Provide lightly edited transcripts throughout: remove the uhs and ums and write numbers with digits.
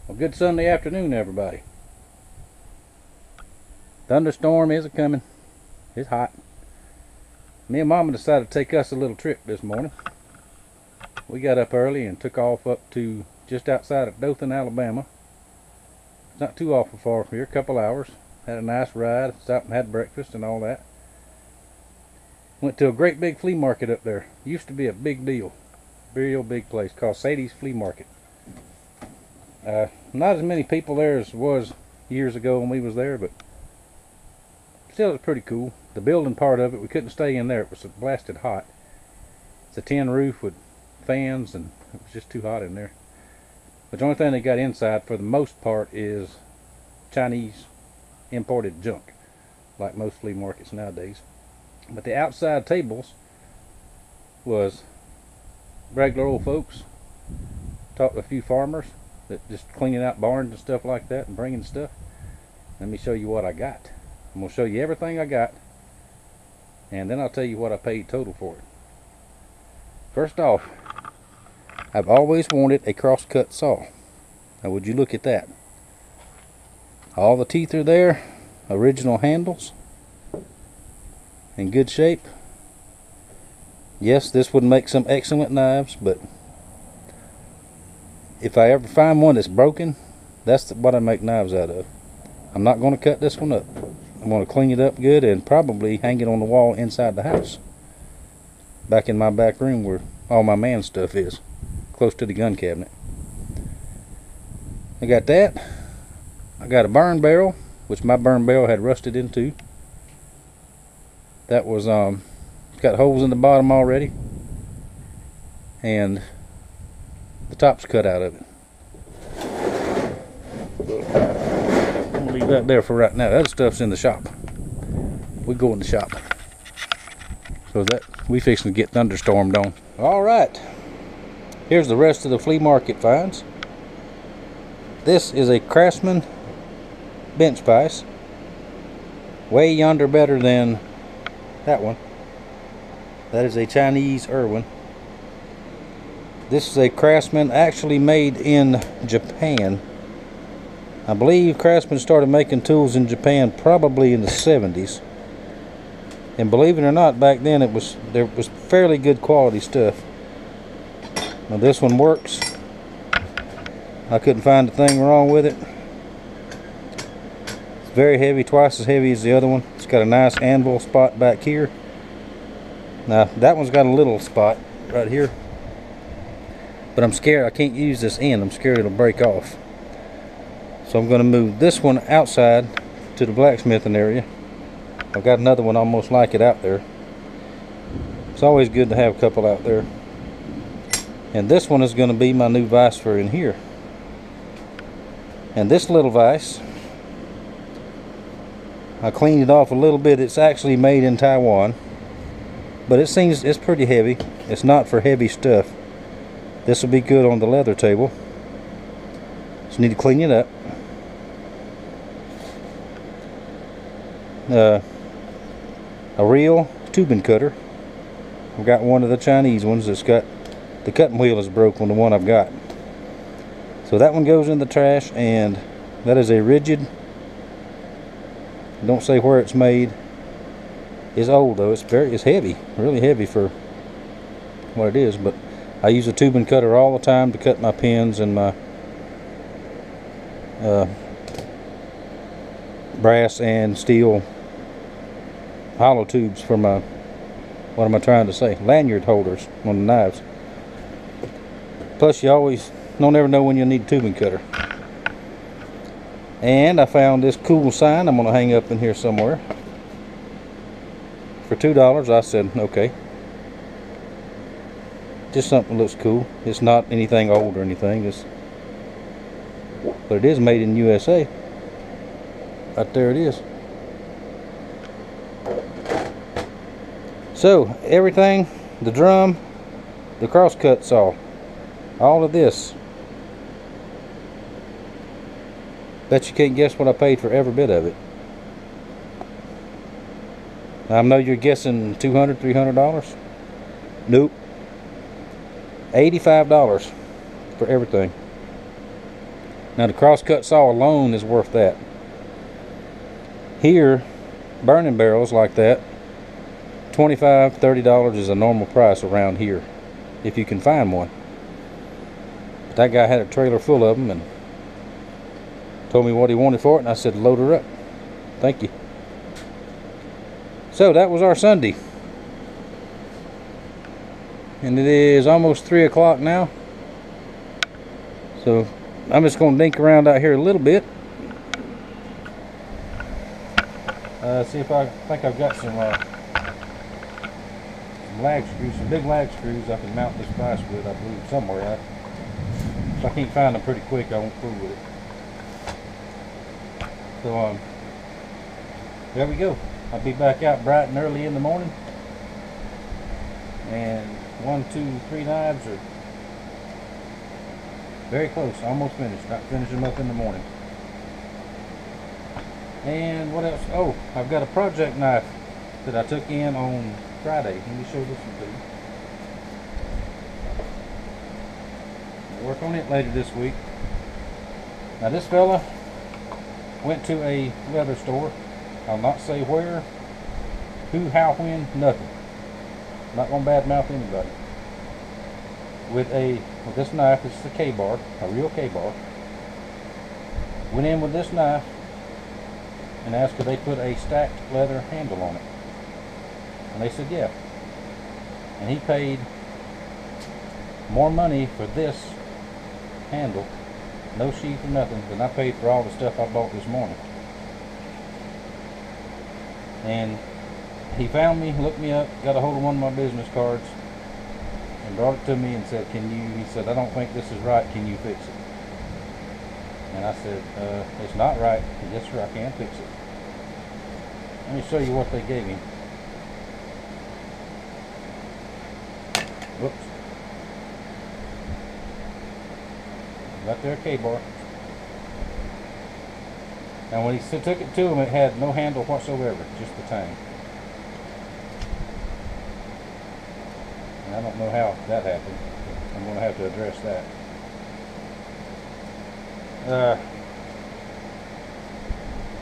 Well, good Sunday afternoon, everybody. Thunderstorm is a-coming. It's hot. Me and Mama decided to take us a little trip this morning. We got up early and took off up to just outside of Dothan, Alabama. It's not too awful far from here, a couple hours. Had a nice ride, stopped and had breakfast and all that. Went to a great big flea market up there. Used to be a big deal. Real big place called Sadie's Flea Market. Not as many people there as was years ago when we was there, but still it's pretty cool. The building part of it, we couldn't stay in there. It was blasted hot. It's a tin roof with fans, and it was just too hot in there. But the only thing they got inside for the most part is Chinese imported junk, like most flea markets nowadays. But the outside tables was regular old folks. Talked to a few farmers that just cleaning out barns and stuff like that and bringing stuff. Let me show you what I got. I'm going to show you everything I got, and then I'll tell you what I paid total for it. First off, I've always wanted a crosscut saw. Now would you look at that. All the teeth are there, original handles, in good shape. Yes, this would make some excellent knives, but if I ever find one that's broken, that's what I make knives out of. I'm not going to cut this one up. I'm going to clean it up good and probably hang it on the wall inside the house, back in my back room where all my man stuff is, close to the gun cabinet. I got that. I got a burn barrel, which my burn barrel had rusted into. That was got holes in the bottom already, and the top's cut out of it. I'm gonna leave that there for right now. That stuff's in the shop. We go in the shop. So that we fixing to get thunderstormed on. All right. Here's the rest of the flea market finds. This is a Craftsman bench vise. Way yonder better than that one. That is a Chinese Irwin. This is a Craftsman actually made in Japan. I believe Craftsman started making tools in Japan probably in the 70s. And believe it or not, back then there was fairly good quality stuff. Now this one works. I couldn't find a thing wrong with it. It's very heavy, twice as heavy as the other one. It's got a nice anvil spot back here. Now that one's got a little spot right here, but I'm scared I can't use this end. I'm scared it'll break off. So I'm going to move this one outside to the blacksmithing area. I've got another one almost like it out there. It's always good to have a couple out there. And this one is going to be my new vise for in here. And this little vise, I cleaned it off a little bit. It's actually made in Taiwan, but it seems it's pretty heavy. It's not for heavy stuff. This will be good on the leather table. Just need to clean it up. A real tubing cutter. I've got one of the Chinese ones that's got the cutting wheel is broke on the one I've got. So that one goes in the trash, and that is a rigid. Don't say where it's made. It's old though. It's heavy, really heavy for what it is. But I use a tubing cutter all the time to cut my pins and my brass and steel hollow tubes for my, what am I trying to say, lanyard holders on the knives. Plus you always don't ever know when you need a tubing cutter. And I found this cool sign I'm going to hang up in here somewhere. For $2, I said okay. Just something that looks cool. It's not anything old or anything, but it is made in USA. Right there it is. So everything, the drum, the crosscut saw, all of this. Bet you can't guess what I paid for every bit of it. I know you're guessing $200, $300. Nope. $85 for everything. Now the crosscut saw alone is worth that. Here, burning barrels like that, $25, $30 is a normal price around here, if you can find one. But that guy had a trailer full of them and told me what he wanted for it, and I said, load her up. Thank you. So that was our Sunday. And it is almost 3 o'clock now. So I'm just going to dink around out here a little bit. See if I think I've got some lag screws, some big lag screws I can mount this vise with, I believe, somewhere. If I can't find them pretty quick, I won't fool with it. So there we go. I'll be back out bright and early in the morning. And 1, 2, 3 knives are very close, almost finished. Not finishing them up in the morning. And what else? Oh, I've got a project knife that I took in on Friday. Let me show this one to you. I'll work on it later this week. Now this fella went to a leather store. I'll not say where, who, how, when, nothing. Not gonna badmouth anybody. With this knife, it's a K-bar, a real K-bar. Went in with this knife and asked if they put a stacked leather handle on it. And they said yeah. And he paid more money for this handle, no sheath or nothing, than I paid for all the stuff I bought this morning. And he found me, looked me up, got a hold of one of my business cards, and brought it to me and said, he said, I don't think this is right, can you fix it? And I said, it's not right. Yes sir, I can fix it. Let me show you what they gave him. Whoops. Got their K-bar. And when he took it to him, it had no handle whatsoever, just the tang. And I don't know how that happened. I'm going to have to address that.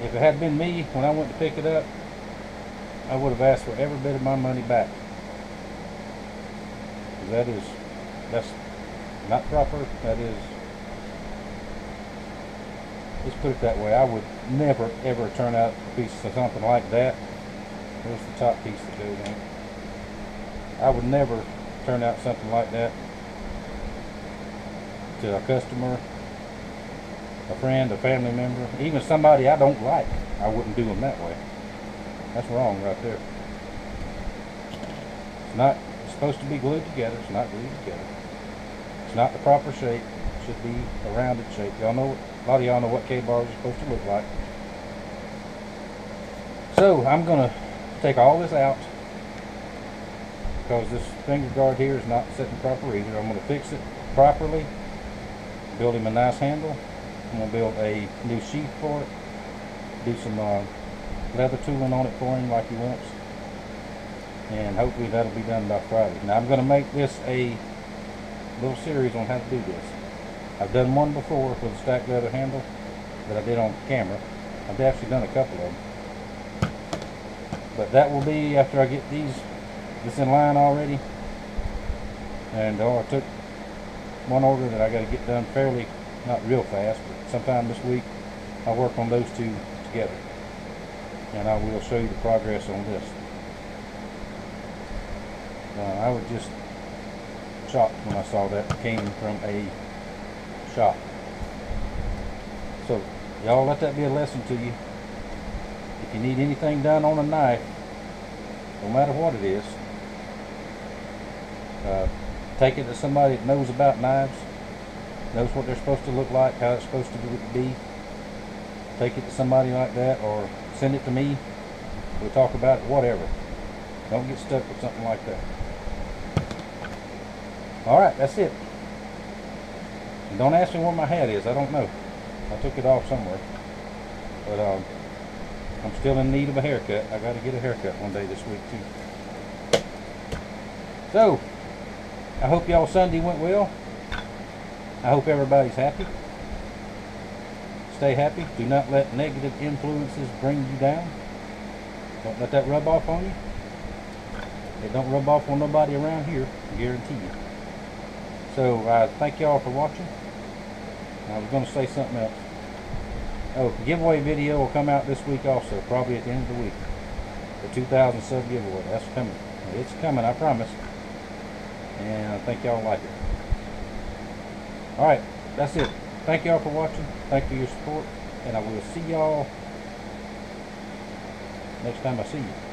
If it had been me when I went to pick it up, I would have asked for every bit of my money back. That's not proper. That is, let's put it that way. I would never ever turn out a piece of something like that. There's the top piece that goes on. I would never turn out something like that to a customer, a friend, a family member, even somebody I don't like. I wouldn't do them that way. That's wrong right there. It's supposed to be glued together. It's not glued together. It's not the proper shape. It should be a rounded shape. Y'all know, a lot of y'all know what K-bars are supposed to look like. So I'm gonna take all this out because this finger guard here is not sitting proper either. I'm gonna fix it properly, build him a nice handle. I'm going to build a new sheath for it, do some leather tooling on it for him like he wants, and hopefully that'll be done by Friday. Now I'm going to make this a little series on how to do this. I've done one before with a stacked leather handle that I did on camera. I've actually done a couple of them. But that will be after I get this in line already. And I took one order that I got to get done fairly, not real fast, but sometime this week I'll work on those two together, and I will show you the progress on this. I was just shocked when I saw that it came from a shop. So y'all let that be a lesson to you. If you need anything done on a knife, no matter what it is, take it to somebody that knows about knives, knows what they're supposed to look like, how it's supposed to be. Take it to somebody like that, or send it to me. We'll talk about it, whatever. Don't get stuck with something like that. Alright, that's it. And don't ask me where my hat is, I don't know. I took it off somewhere. But I'm still in need of a haircut. I gotta get a haircut one day this week too. So, I hope y'all Sunday went well. I hope everybody's happy. Stay happy. Do not let negative influences bring you down. Don't let that rub off on you. It don't rub off on nobody around here, I guarantee you. So thank y'all for watching. I was going to say something else. Oh, giveaway video will come out this week also, probably at the end of the week. The 2,000 sub giveaway. That's coming. It's coming, I promise. And I think y'all like it. Alright, that's it. Thank y'all for watching. Thank you for your support. And I will see y'all next time I see you.